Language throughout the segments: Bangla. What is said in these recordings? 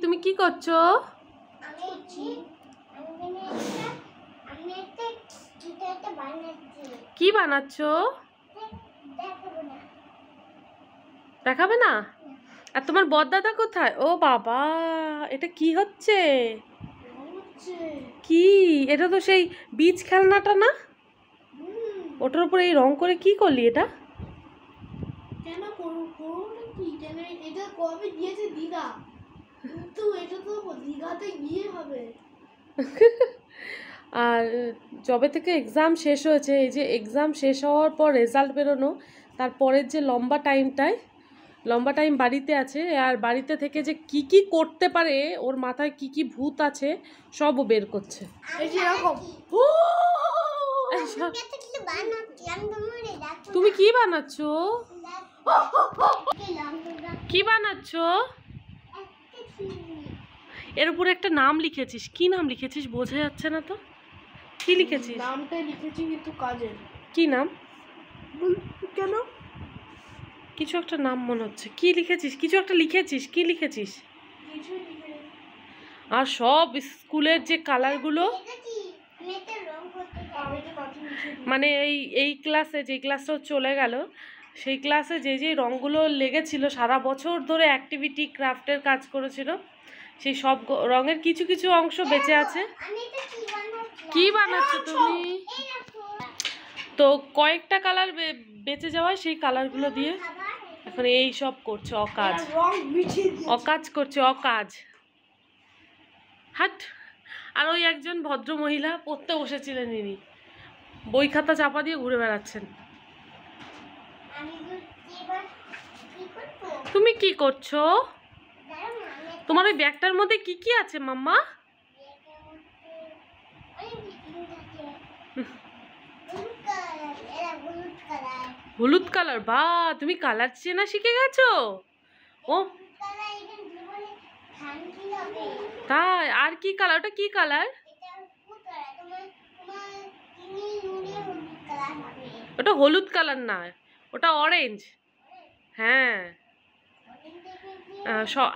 তুমি কি করছো? কি বানাচ্ছো? দেখাবে না? আর তোমার বড়দাদা কোথায়? ও বাবা, এটা কি হচ্ছে? কি এটা? তো সেই বীজ খেলনাটা না? ওটার উপরে এই রং করে কি করলি এটা? কেন করবো নাকি? কেন এটা কবে দিয়েছে দিদা? কিন্তু এটা তো দিঘাতে গিয়ে হবে। আর যবে থেকে এক্সাম শেষ হয়েছে, এই যে এক্সাম শেষ হওয়ার পর রেজাল্ট বেরোনো, তারপরের যে লম্বা টাইম বাড়িতে আছে, আর বাড়িতে থেকে যে কি কি করতে পারে, ওর মাথায় কি কি ভূত আছে সবও বের করছে। তুমি কি বানাচ্ছো? কি বানাচ্ছো? এর উপরে একটা নাম লিখেছিস, কি নাম লিখেছিস বোঝা যাচ্ছে না তো। কি লিখেছিস? নামটাই লিখেছি কিন্তু কাজের। কি নাম? কেন? কিছু একটা নাম মনে হচ্ছে। কি লিখেছিস? কিছু একটা লিখেছিস, কি লিখেছিস? আর সব স্কুলের যে কালারগুলো, মানে এই ক্লাসে, যে ক্লাসটা চলে গেল, সেই ক্লাসে যে রঙগুলো লেগেছিল, সারা বছর ধরে অ্যাক্টিভিটি ক্রাফটের কাজ করেছিল, সেই সব রঙের কিছু কিছু অংশ বেঁচে আছে। কি বানাচ্ছো তুমি? তো কয়েকটা কালার বেঁচে যাওয়ায় সেই কালারগুলো দিয়ে এখন এই সব করছে, অকাজ করছে, অকাজ। হাট। আর ওই একজন ভদ্র মহিলা পড়তে বসেছিলেন, ইনি বই খাতা চাপা দিয়ে ঘুরে বেড়াচ্ছেন। তুমি কি করছো? তোমার ওই ব্যাগটার মধ্যে কি কি আছে মাম্মা? হলুদ কালার? বা, তুমি কালার চেনা শিখে গেছো? ও তাই? আর কি কালার? ওটা কি কালার? ওটা হলুদ কালার না, ওটা অরেঞ্জ। হ্যাঁ,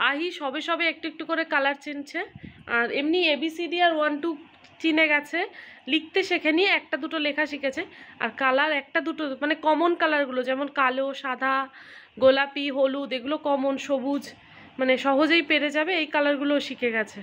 আহি সবে সবে একটু একটু করে কালার চিনছে। আর এমনি ABCD আর 1 2 চিনে গেছে, লিখতে শেখেনি, একটা দুটো লেখা শিখেছে। আর কালার একটা দুটো, মানে কমন কালারগুলো, যেমন কালো, সাদা, গোলাপি, হলুদ, এগুলো কমন, সবুজ, মানে সহজেই পেরে যাবে, এই কালারগুলো শিখে গেছে।